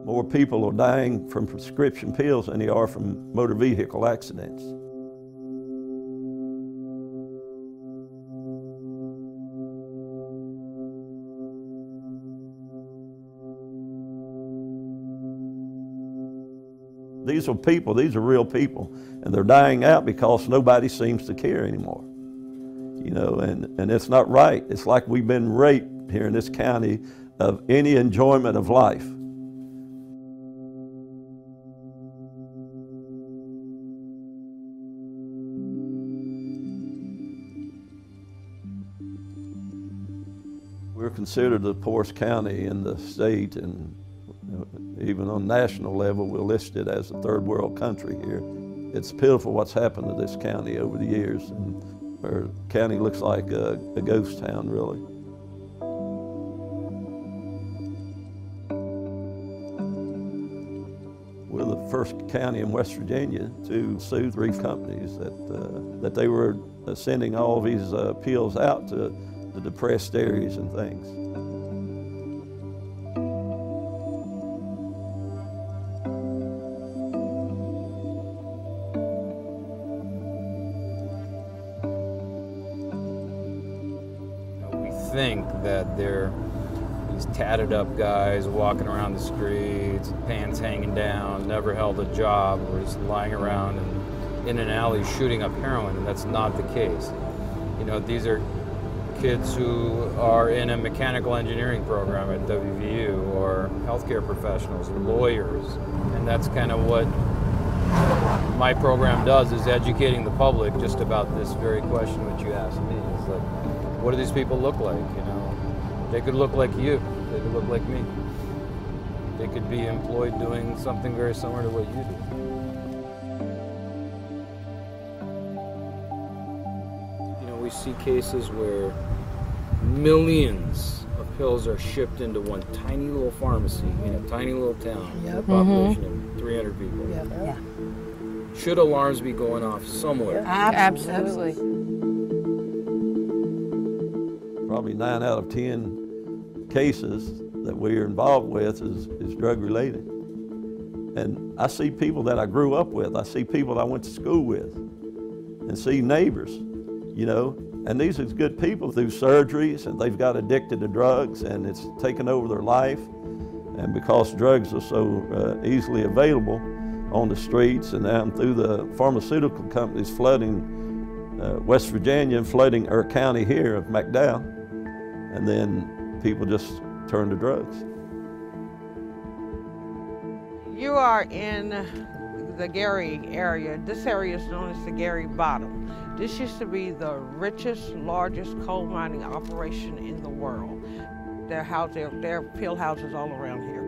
More people are dying from prescription pills than they are from motor vehicle accidents. These are people, these are real people, and they're dying out because nobody seems to care anymore. You know, and it's not right. It's like we've been raped here in this county of any enjoyment of life. We're considered the poorest county in the state, and even on national level, we're listed as a third world country here. It's pitiful what's happened to this county over the years, and our county looks like a ghost town, really. We're the first county in West Virginia to sue 3 companies that they were sending all these pills out to the depressed areas and things. Think that they're these tatted up guys walking around the streets, pants hanging down, never held a job, or just lying around and in an alley shooting up heroin, and that's not the case. You know, these are kids who are in a mechanical engineering program at WVU, or healthcare professionals, or lawyers, and that's kind of what my program does, is educating the public just about this very question which you asked me. It's like, what do these people look like? You know, they could look like you. They could look like me. They could be employed doing something very similar to what you do. You know, we see cases where millions of pills are shipped into one tiny little pharmacy in a tiny little town with a population of 300 people. Yeah. Should alarms be going off somewhere? Absolutely. Probably 9 out of 10 cases that we're involved with is drug related. And I see people that I grew up with, I see people that I went to school with, and see neighbors, you know, and these are good people through surgeries, and they've got addicted to drugs, and it's taken over their life. And because drugs are so easily available on the streets and down through the pharmaceutical companies flooding West Virginia and flooding our county here of McDowell, and then people just turn to drugs. You are in the Gary area. This area is known as the Gary Bottom. This used to be the richest, largest coal mining operation in the world. There are pill houses all around here.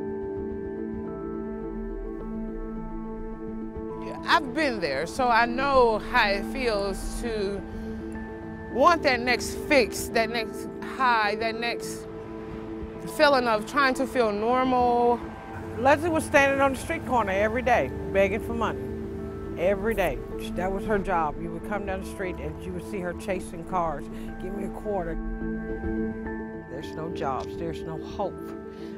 I've been there, so I know how it feels to want that next fix, that next high, that next feeling of trying to feel normal. Leslie was standing on the street corner every day, begging for money. Every day. That was her job. You would come down the street and you would see her chasing cars. Give me a quarter. There's no jobs, there's no hope.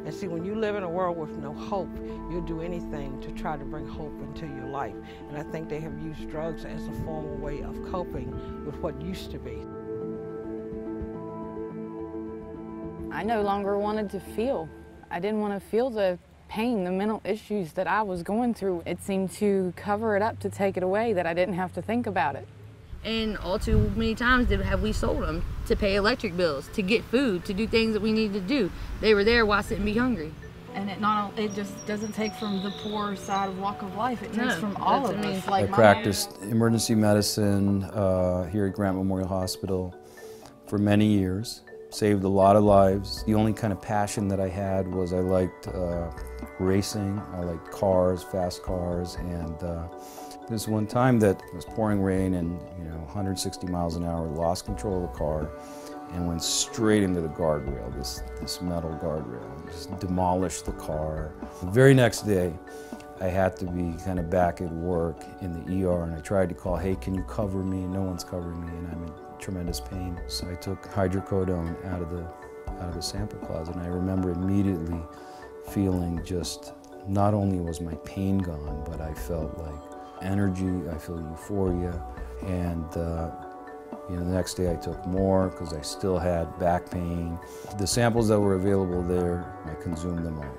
And see, when you live in a world with no hope, you'll do anything to try to bring hope into your life. And I think they have used drugs as a formal way of coping with what used to be. I no longer wanted to feel. I didn't want to feel the pain, the mental issues that I was going through. It seemed to cover it up, to take it away, that I didn't have to think about it. And all too many times have we sold them to pay electric bills, to get food, to do things that we needed to do. They were there, why sit and be hungry? And it just doesn't take from the poor side of walk of life. It takes from all of us. I practiced emergency medicine here at Grant Memorial Hospital for many years. Saved a lot of lives. The only kind of passion that I had was I liked racing. I liked cars, fast cars, and this one time that it was pouring rain and 160 miles an hour, lost control of the car and went straight into the guardrail, this metal guardrail, just demolished the car. The very next day, I had to be kind of back at work in the ER, and I tried to call, hey, can you cover me? No one's covering me, and I'm in tremendous pain. So I took hydrocodone out of the sample closet, and I remember immediately feeling just not only was my pain gone, but I felt like energy, I felt euphoria, and you know, the next day I took more because I still had back pain. The samples that were available there, I consumed them all.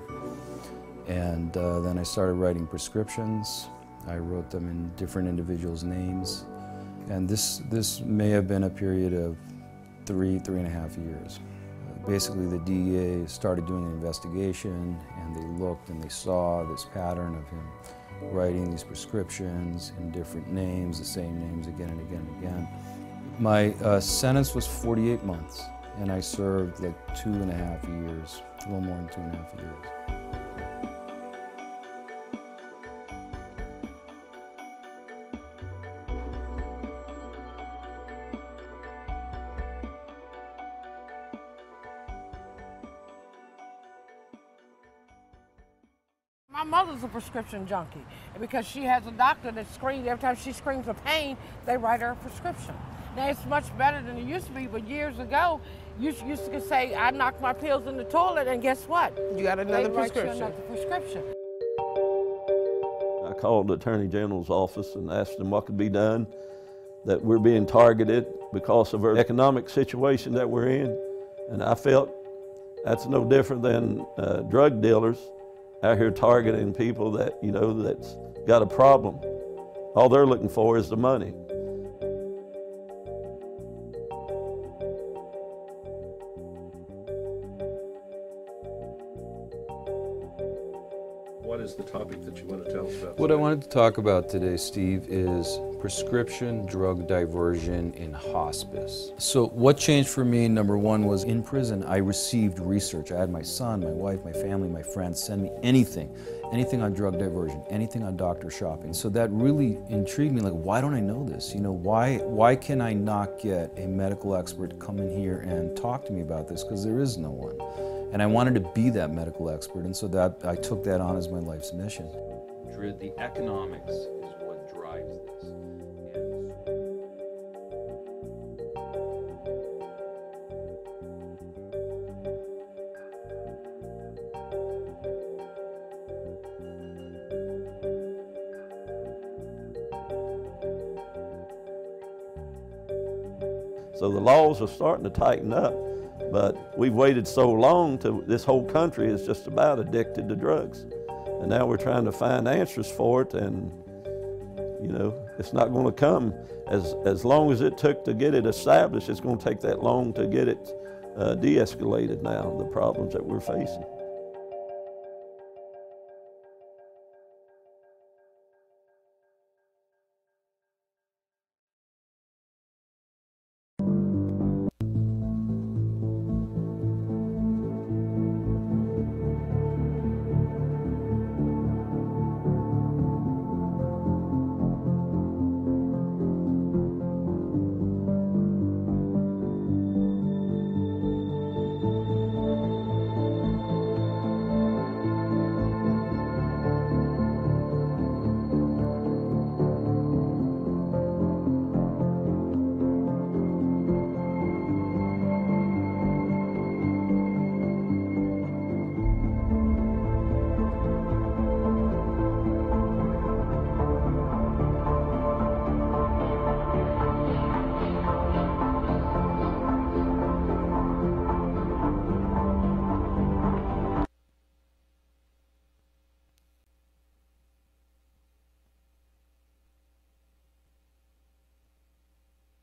And then I started writing prescriptions. I wrote them in different individuals' names. And this may have been a period of 3.5 years. Basically, the DEA started doing an investigation, and they looked and they saw this pattern of him writing these prescriptions in different names, the same names again and again and again. My sentence was 48 months, and I served like 2.5 years, a little more than 2.5 years. My mother's a prescription junkie, and because she has a doctor that screams, every time she screams of pain, they write her a prescription. Now, it's much better than it used to be, but years ago, you used to say, I knocked my pills in the toilet, and guess what? You got another They write you prescription. another prescription. I called the Attorney General's office and asked them what could be done, that we're being targeted because of our economic situation that we're in. And I felt that's no different than drug dealers out here targeting people that, you know, that's got a problem. All they're looking for is the money. What is the topic that you want to tell us about? What I wanted to talk about today, Steve, is prescription drug diversion in hospice. So what changed for me, number one, was in prison I received research. I had my son, my wife, my family, my friends send me anything on drug diversion, anything on doctor shopping. So that really intrigued me, like, why don't I know this? You know, why can I not get a medical expert to come in here and talk to me about this? Because there is no one. And I wanted to be that medical expert, and so that I took that on as my life's mission. The economics is what drives this. So the laws are starting to tighten up. But we've waited so long till this whole country is just about addicted to drugs. And now we're trying to find answers for it, and you know, it's not going to come as long as it took to get it established. It's going to take that long to get it de-escalated now, the problems that we're facing.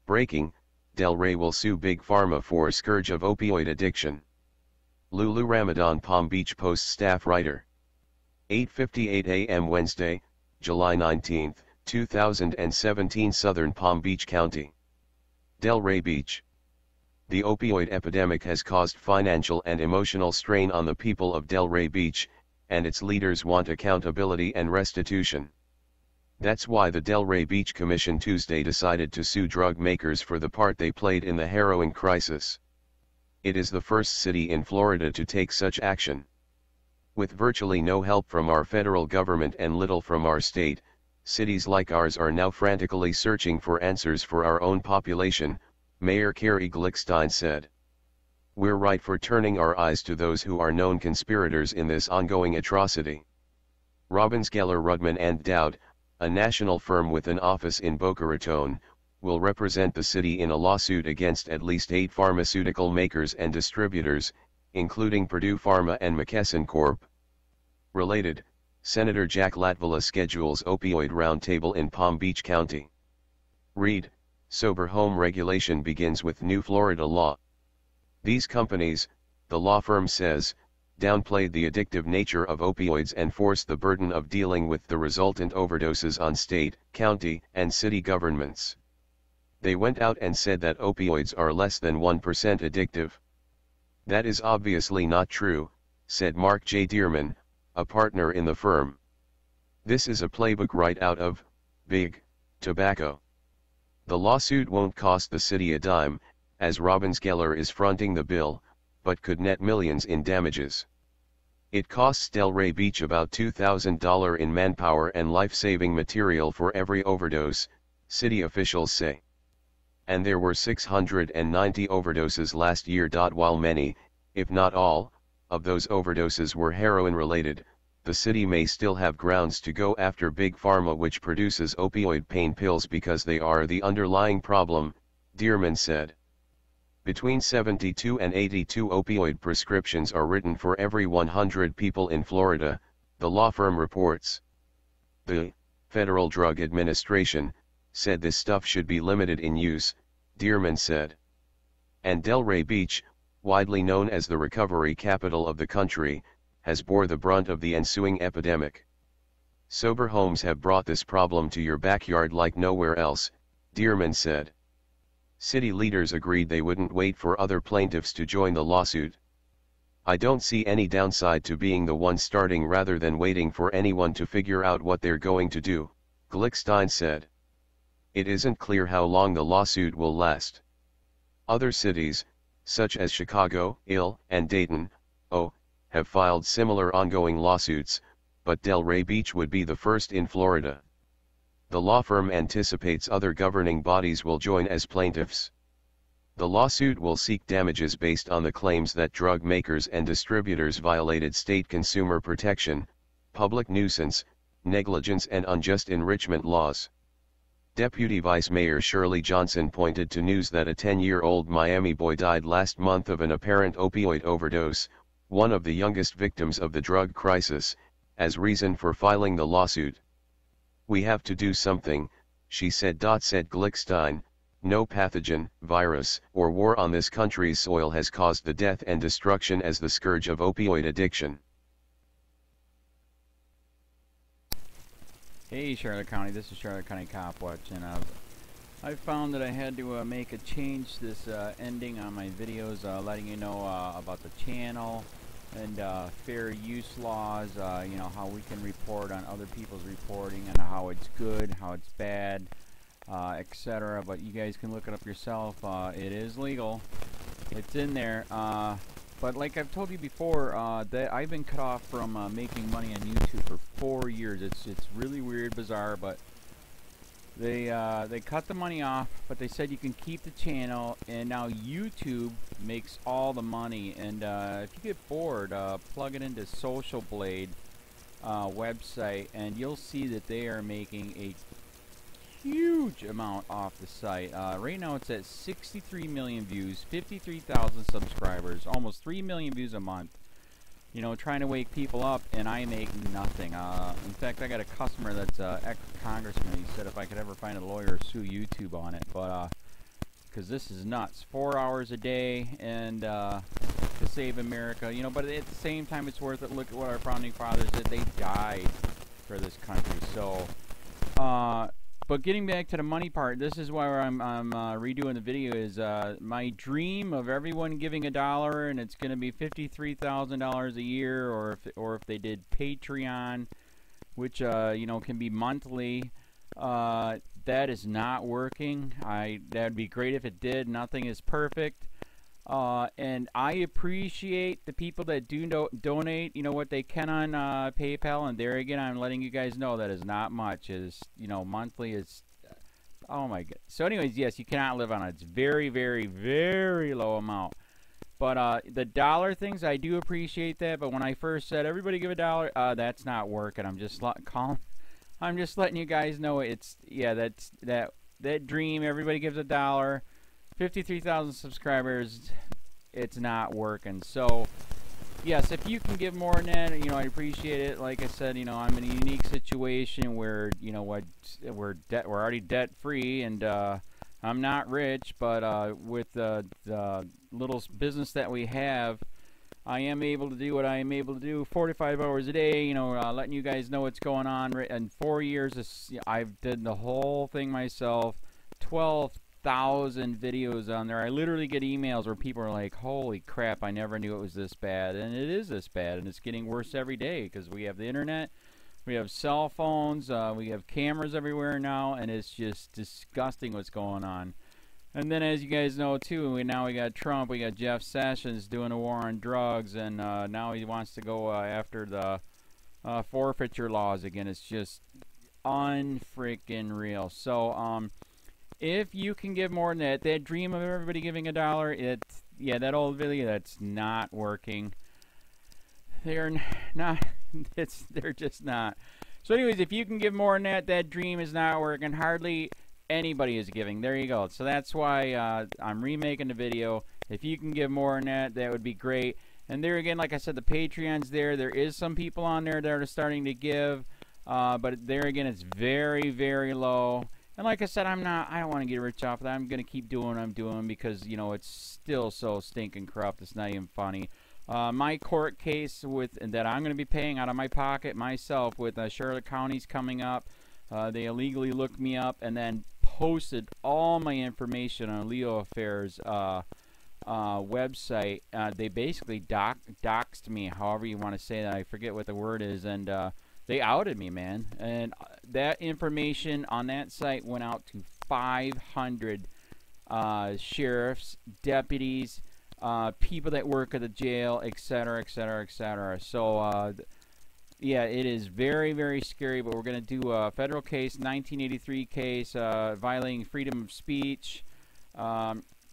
Breaking, Del Rey will sue Big Pharma for scourge of opioid addiction. Lulu Ramadan Palm Beach Post staff writer. 8:58 a.m. Wednesday, July 19, 2017 Southern Palm Beach County. Del Rey Beach. The opioid epidemic has caused financial and emotional strain on the people of Del Rey Beach, and its leaders want accountability and restitution. That's why the Del Rey Beach Commission Tuesday decided to sue drug makers for the part they played in the harrowing crisis. It is the first city in Florida to take such action. With virtually no help from our federal government and little from our state, cities like ours are now frantically searching for answers for our own population, Mayor Carrie Glickstein said. We're right for turning our eyes to those who are known conspirators in this ongoing atrocity. Robbinsgeller Rudman and Dowd, a national firm with an office in Boca Raton, will represent the city in a lawsuit against at least 8 pharmaceutical makers and distributors, including Purdue Pharma and McKesson Corp. Related, Senator Jack Latvala schedules opioid roundtable in Palm Beach County. Read, sober home regulation begins with new Florida law. These companies, the law firm says, downplayed the addictive nature of opioids and forced the burden of dealing with the resultant overdoses on state, county, and city governments. They went out and said that opioids are less than 1% addictive. That is obviously not true, said Mark J. Dearman, a partner in the firm. This is a playbook right out of Big Tobacco. The lawsuit won't cost the city a dime, as Robbinsgeller is fronting the bill, but could net millions in damages. It costs Delray Beach about $2,000 in manpower and life-saving material for every overdose, city officials say. And there were 690 overdoses last year. While many, if not all, of those overdoses were heroin-related, the city may still have grounds to go after Big Pharma, which produces opioid pain pills, because they are the underlying problem, Dearman said. Between 72 and 82 opioid prescriptions are written for every 100 people in Florida, the law firm reports. The Federal Drug Administration said this stuff should be limited in use, Dearman said. And Delray Beach, widely known as the recovery capital of the country, has bore the brunt of the ensuing epidemic. Sober homes have brought this problem to your backyard like nowhere else, Dearman said. City leaders agreed they wouldn't wait for other plaintiffs to join the lawsuit. I don't see any downside to being the one starting rather than waiting for anyone to figure out what they're going to do, Glickstein said. It isn't clear how long the lawsuit will last. Other cities, such as Chicago, Ill, and Dayton, have filed similar ongoing lawsuits, but Delray Beach would be the first in Florida. The law firm anticipates other governing bodies will join as plaintiffs. The lawsuit will seek damages based on the claims that drug makers and distributors violated state consumer protection, public nuisance, negligence, and unjust enrichment laws. Deputy Vice Mayor Shirley Johnson pointed to news that a 10-year-old Miami boy died last month of an apparent opioid overdose, one of the youngest victims of the drug crisis, as reason for filing the lawsuit. We have to do something, she said. Said Glickstein, no pathogen, virus, or war on this country's soil has caused the death and destruction as the scourge of opioid addiction. Hey Charlotte County, this is Charlotte County COPWATCH, and I found that I had to make a change this ending on my videos, letting you know about the channel and fair use laws, you know, how we can report on other people's reporting and how it's good, how it's bad, etc. But you guys can look it up yourself. It is legal. It's in there. But like I've told you before, that I've been cut off from making money on YouTube for 4 years. It's really weird, bizarre, but they cut the money off, but they said you can keep the channel, and now YouTube makes all the money. And if you get bored, plug it into Social Blade website, and you'll see that they are making a huge amount off the site. Right now it's at 63 million views, 53,000 subscribers, almost 3 million views a month. You know, trying to wake people up, and I make nothing. In fact, I got a customer that's ex-congressman. He said if I could ever find a lawyer, sue YouTube on it. But because this is nuts. 4 hours a day, and to save America. You know, but at the same time, it's worth it. Look at what our founding fathers did. They died for this country. So, but getting back to the money part, this is why I'm redoing the video. Is my dream of everyone giving $1, and it's going to be $53,000 a year, or if they did Patreon, which you know, can be monthly. That is not working. That'd be great if it did. Nothing is perfect. And I appreciate the people that do donate, you know, what they can on PayPal. And there again, I'm letting you guys know that is not much. Is, you know, monthly is, oh my god. So anyways, yes, you cannot live on it. It's very, very, very low amount. But the dollar things, I do appreciate that. But when I first said everybody give $1, that's not working. I'm just I'm just letting you guys know it's that dream. Everybody gives $1. 53,000 subscribers. It's not working. So yes, if you can give more than that, you know, I appreciate it. Like I said, you know, I'm in a unique situation where, you know what, we're already debt free, and I'm not rich, but with the little business that we have, I am able to do what I am able to do 45 hours a day, you know, letting you guys know what's going on. In 4 years, I've did the whole thing myself, 12,000 videos on there. I literally get emails where people are like, holy crap, I never knew it was this bad. And it is this bad, and it's getting worse every day because we have the internet, we have cell phones, we have cameras everywhere now, and it's just disgusting what's going on. And then, as you guys know too, we got Trump, we got Jeff Sessions doing a war on drugs, and now he wants to go after the forfeiture laws again. It's just unfreaking real. So if you can give more than that dream of everybody giving $1, that old video, that's not working. They're not. They're just not. So anyways, if you can give more than that dream is not working. Hardly anybody is giving. There you go. So that's why I'm remaking the video. If you can give more than that, that would be great. And there again, like I said, the Patreon's there. There is some people on there that are starting to give, but there again, it's very, very low. And like I said, I don't want to get rich off of that. I'm going to keep doing what I'm doing because, you know, it's still so stinking corrupt. It's not even funny. My court case that I'm going to be paying out of my pocket myself with Charlotte County's coming up. They illegally looked me up and then posted all my information on LEOAFFAIRS website. They basically doxed me, however you want to say that. I forget what the word is, and they outed me, man. And that information on that site went out to 500 sheriffs, deputies, people that work at the jail, etc., etc., etc. So yeah, it is very, very scary, but we're going to do a federal case, 1983 case, violating freedom of speech.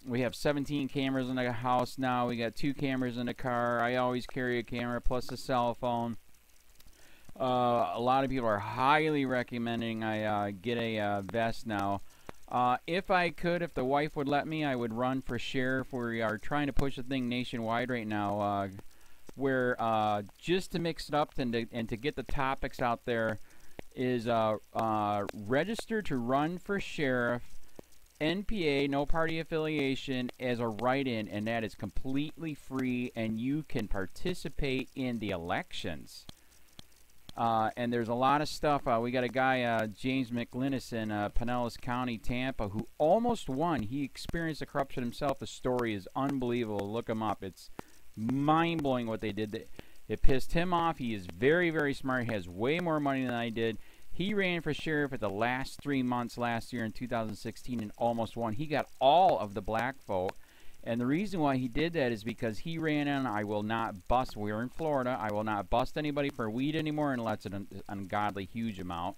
We have 17 cameras in the house now. We got 2 cameras in the car. I always carry a camera plus a cell phone. A lot of people are highly recommending I get a vest now. If I could, if the wife would let me, I would run for sheriff. We are trying to push the thing nationwide right now. Where just to mix it up and to get the topics out there is register to run for sheriff, NPA, no party affiliation, as a write-in, and that is completely free, and you can participate in the elections. And there's a lot of stuff. We got a guy, James McLinnis in Pinellas County, Tampa, who almost won. He experienced the corruption himself. The story is unbelievable. Look him up. It's mind-blowing what they did. It pissed him off. He is very, very smart. He has way more money than I did. He ran for sheriff at the last 3 months last year in 2016 and almost won. He got all of the black vote. And the reason why he did that is because he ran in, I will not bust, we're in Florida, I will not bust anybody for weed anymore unless it's an ungodly huge amount,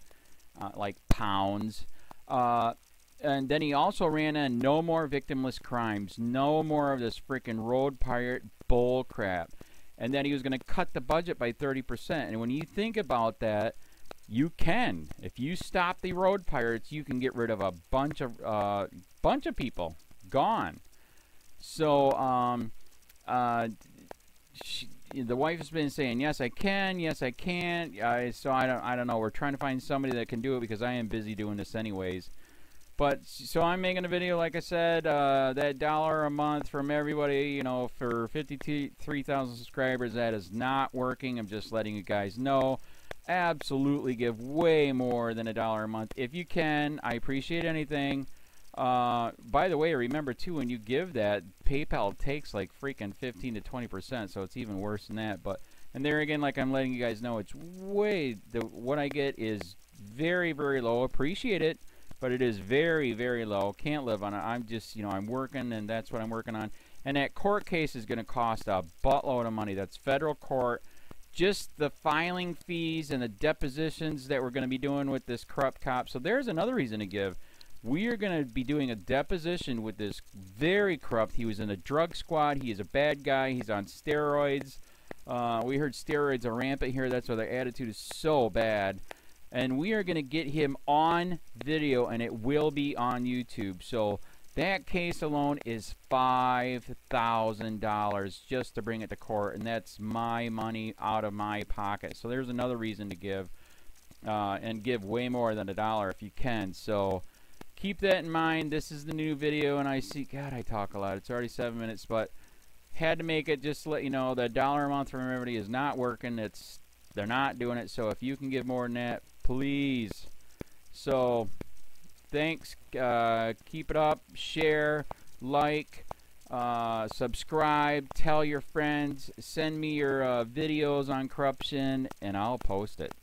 like pounds. And then he also ran in, no more victimless crimes, no more of this freaking road pirate bull crap. And then he was going to cut the budget by 30%. And when you think about that, you can. If you stop the road pirates, you can get rid of a bunch of people. Gone. So, the wife has been saying, yes, I can, yes, I can't. So I don't know. We're trying to find somebody that can do it because I am busy doing this anyways. But, so I'm making a video, like I said, that $1 a month from everybody, you know, for 53,000 subscribers, that is not working. I'm just letting you guys know. Absolutely give way more than $1 a month. If you can, I appreciate anything. By the way, remember too, when you give that, PayPal takes like freaking 15 to 20%, so it's even worse than that. But, and there again, like I'm letting you guys know, it's way, what I get is very, very low. Appreciate it, but it is very, very low. Can't live on it. I'm just, you know, I'm working, and that's what I'm working on. And that court case is going to cost a buttload of money. That's federal court. Just the filing fees and the depositions that we're going to be doing with this corrupt cop. So there's another reason to give. We are going to be doing a deposition with this very corrupt. He was in a drug squad. He is a bad guy. He's on steroids. We heard steroids are rampant here. That's why their attitude is so bad. And we are going to get him on video, and it will be on YouTube. So that case alone is $5,000 just to bring it to court, and that's my money out of my pocket. So there's another reason to give, and give way more than $1 if you can. So keep that in mind. This is the new video, and I see, God, I talk a lot. It's already 7 minutes, but had to make it just to let you know that $1 a month from everybody is not working. They're not doing it. So if you can give more than that, please. So thanks. Keep it up. Share, like, subscribe, tell your friends, send me your videos on corruption, and I'll post it.